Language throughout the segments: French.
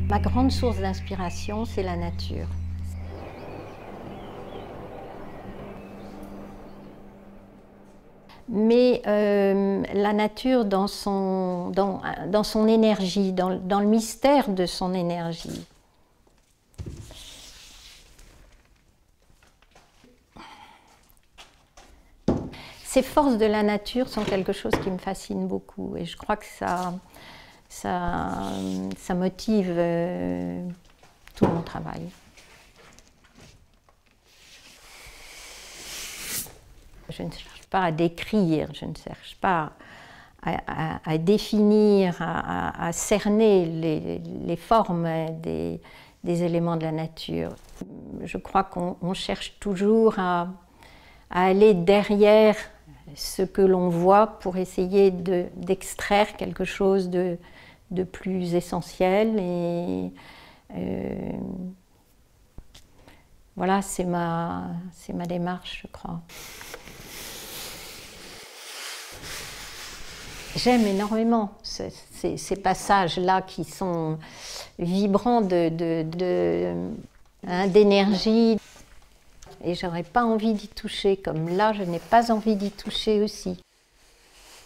Ma grande source d'inspiration, c'est la nature. Mais la nature dans son énergie, dans le mystère de son énergie. Ces forces de la nature sont quelque chose qui me fascine beaucoup et je crois que ça motive tout mon travail. Je ne cherche pas à décrire, je ne cherche pas à définir, à cerner les formes des éléments de la nature. Je crois qu'on cherche toujours à aller derrière ce que l'on voit pour essayer d'extraire quelque chose de plus essentiel. Et voilà, c'est ma démarche, je crois. J'aime énormément ces passages-là qui sont vibrants d'énergie. Et j'aurais pas envie d'y toucher, comme là, je n'ai pas envie d'y toucher aussi.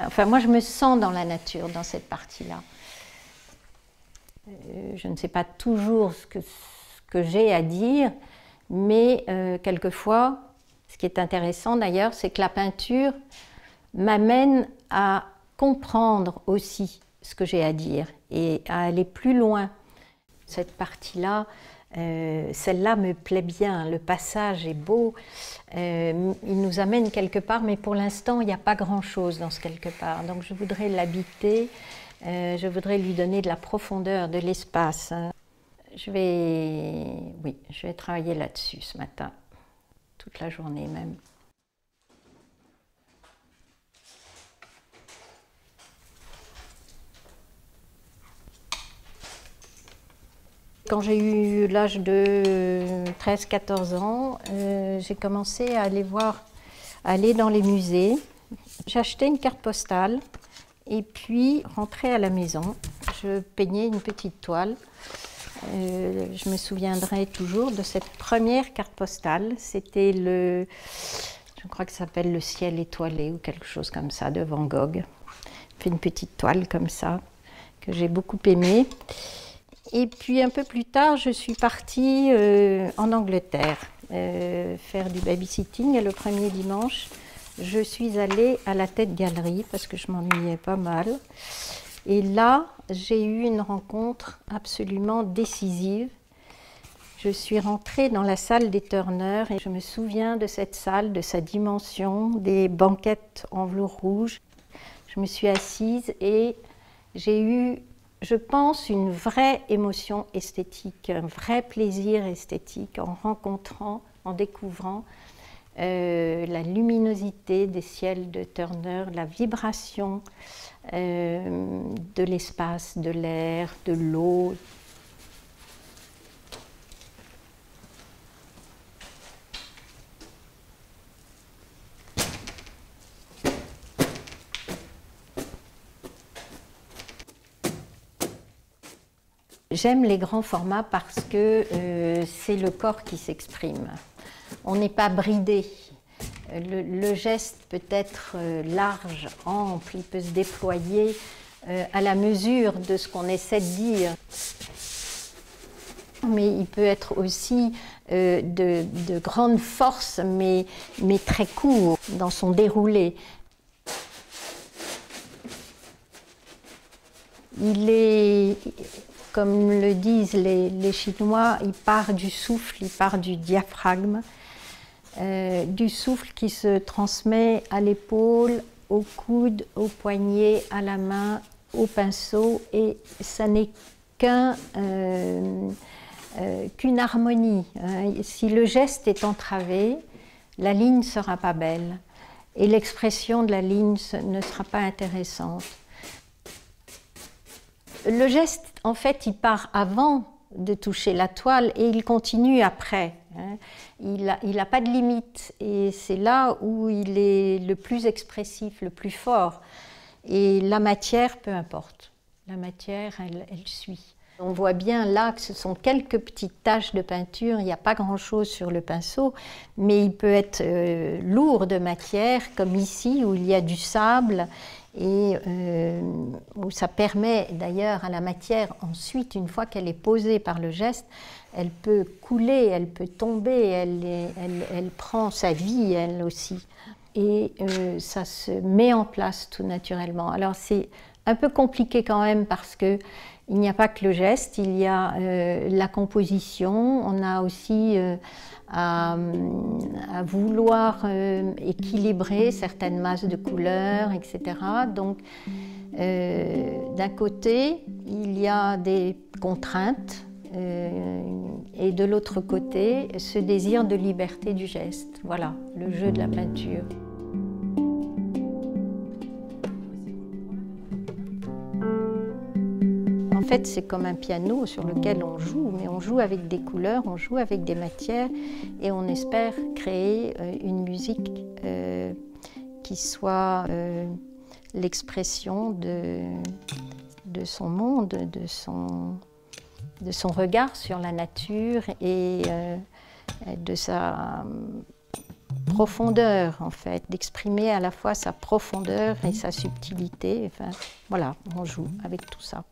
Enfin, moi, je me sens dans la nature, dans cette partie-là. Je ne sais pas toujours ce que j'ai à dire, mais quelquefois, ce qui est intéressant d'ailleurs, c'est que la peinture m'amène à comprendre aussi ce que j'ai à dire et à aller plus loin. Cette partie-là, celle-là me plaît bien, le passage est beau, il nous amène quelque part, mais pour l'instant, il n'y a pas grand-chose dans ce quelque part. Donc je voudrais l'habiter, je voudrais lui donner de la profondeur, de l'espace. Je vais travailler là-dessus ce matin, toute la journée même. Quand j'ai eu l'âge de 13-14 ans, j'ai commencé à aller dans les musées. J'ai acheté une carte postale et puis rentré à la maison. Je peignais une petite toile. Je me souviendrai toujours de cette première carte postale. C'était je crois que ça s'appelle Le ciel étoilé ou quelque chose comme ça, de Van Gogh. J'ai fait une petite toile comme ça que j'ai beaucoup aimée. Et puis un peu plus tard, je suis partie en Angleterre faire du babysitting. Et le premier dimanche, je suis allée à la Tate Gallery parce que je m'ennuyais pas mal. Et là, j'ai eu une rencontre absolument décisive. Je suis rentrée dans la salle des Turner et je me souviens de cette salle, de sa dimension, des banquettes en velours rouge. Je me suis assise et j'ai eu, je pense, une vraie émotion esthétique, un vrai plaisir esthétique en rencontrant, en découvrant la luminosité des ciels de Turner, la vibration de l'espace, de l'air, de l'eau. J'aime les grands formats parce que c'est le corps qui s'exprime. On n'est pas bridé. Le geste peut être large, ample, il peut se déployer à la mesure de ce qu'on essaie de dire. Mais il peut être aussi de grande force, mais très court dans son déroulé. Il est, comme le disent les Chinois, il part du souffle, il part du diaphragme, du souffle qui se transmet à l'épaule, au coude, au poignet, à la main, au pinceau, et ça n'est qu'une harmonie. Si le geste est entravé, la ligne ne sera pas belle et l'expression de la ligne ne sera pas intéressante. Le geste, en fait, il part avant de toucher la toile et il continue après. Il n'a pas de limite et c'est là où il est le plus expressif, le plus fort. Et la matière, peu importe. La matière, elle suit. On voit bien là que ce sont quelques petites taches de peinture, il n'y a pas grand-chose sur le pinceau, mais il peut être lourd de matière, comme ici où il y a du sable, et où ça permet d'ailleurs à la matière, ensuite, une fois qu'elle est posée par le geste, elle peut couler, elle peut tomber, elle prend sa vie, elle aussi. Et ça se met en place tout naturellement. Alors c'est un peu compliqué quand même parce que il n'y a pas que le geste, il y a la composition, on a aussi à vouloir équilibrer certaines masses de couleurs, etc. Donc d'un côté, il y a des contraintes et de l'autre côté, ce désir de liberté du geste. Voilà, le jeu de la peinture. En fait, c'est comme un piano sur lequel on joue, mais on joue avec des couleurs, on joue avec des matières et on espère créer une musique qui soit l'expression de son monde, de son regard sur la nature et de sa profondeur, en fait, d'exprimer à la fois sa profondeur et sa subtilité. Enfin, voilà, on joue avec tout ça.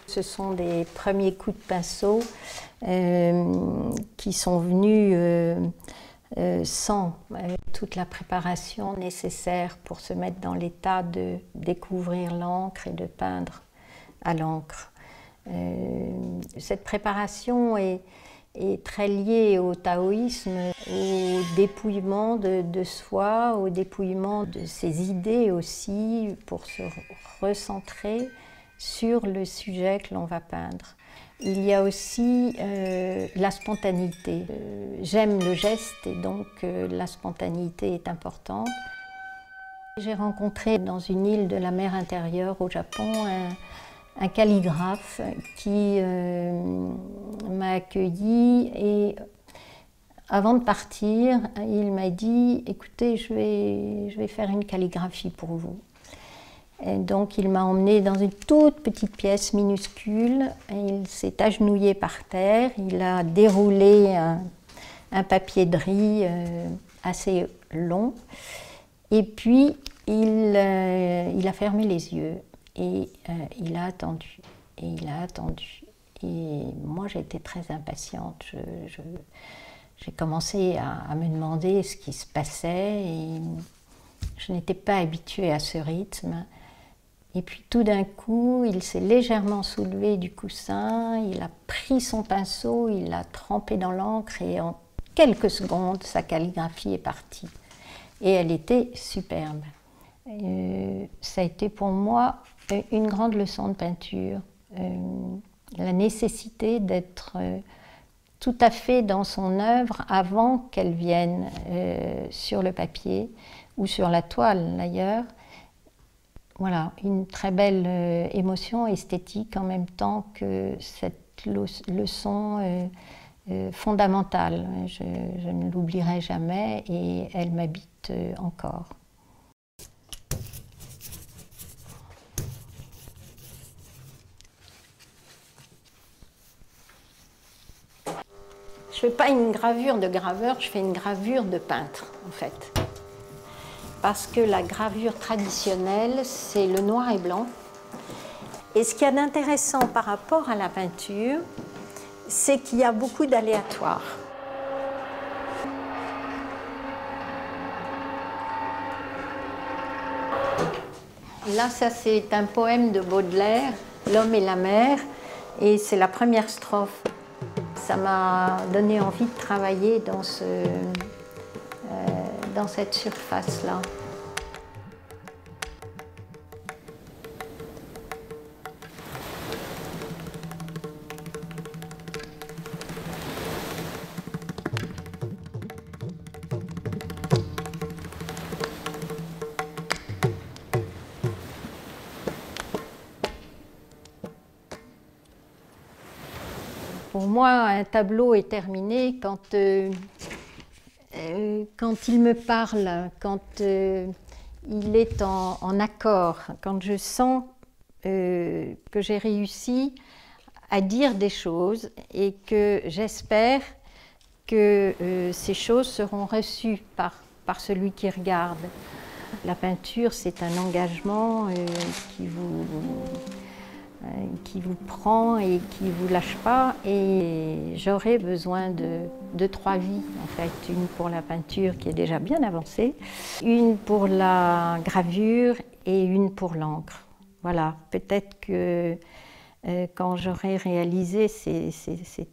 Ce sont des premiers coups de pinceau qui sont venus sans toute la préparation nécessaire pour se mettre dans l'état de découvrir l'encre et de peindre à l'encre. Cette préparation est très liée au taoïsme, au dépouillement de soi, au dépouillement de ses idées aussi, pour se recentrer sur le sujet que l'on va peindre. Il y a aussi la spontanéité. J'aime le geste et donc la spontanéité est importante. J'ai rencontré dans une île de la mer intérieure au Japon un calligraphe qui m'a accueillie et avant de partir, il m'a dit « Écoutez, je vais faire une calligraphie pour vous ». Et donc il m'a emmenée dans une toute petite pièce minuscule, il s'est agenouillé par terre, il a déroulé un papier de riz assez long et puis il a fermé les yeux et il a attendu et il a attendu. Et moi j'étais très impatiente, j'ai commencé à me demander ce qui se passait et je n'étais pas habituée à ce rythme. Et puis tout d'un coup, il s'est légèrement soulevé du coussin, il a pris son pinceau, il l'a trempé dans l'encre et en quelques secondes, sa calligraphie est partie. Et elle était superbe. Ça a été pour moi une grande leçon de peinture. La nécessité d'être tout à fait dans son œuvre avant qu'elle vienne sur le papier ou sur la toile d'ailleurs. Voilà, une très belle émotion esthétique en même temps que cette leçon fondamentale. Je ne l'oublierai jamais et elle m'habite encore. Je ne fais pas une gravure de graveur, je fais une gravure de peintre en fait. Parce que la gravure traditionnelle, c'est le noir et blanc. Et ce qu'il y a d'intéressant par rapport à la peinture, c'est qu'il y a beaucoup d'aléatoires. Là, ça c'est un poème de Baudelaire, L'homme et la mer, et c'est la première strophe. Ça m'a donné envie de travailler dans cette surface-là. Pour moi, un tableau est terminé quand il me parle, quand il est en accord, quand je sens que j'ai réussi à dire des choses et que j'espère que ces choses seront reçues par celui qui regarde. La peinture, c'est un engagement qui vous prend et qui ne vous lâche pas. Et j'aurais besoin de 3 vies, en fait. Une pour la peinture qui est déjà bien avancée, une pour la gravure et une pour l'encre. Voilà, peut-être que quand j'aurai réalisé ces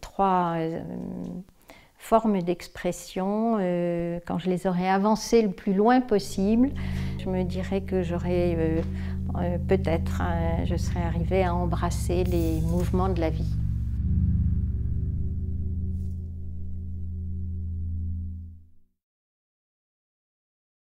3 formes d'expression, quand je les aurai avancées le plus loin possible, je me dirais que j'aurais peut-être, je serais arrivée à embrasser les mouvements de la vie.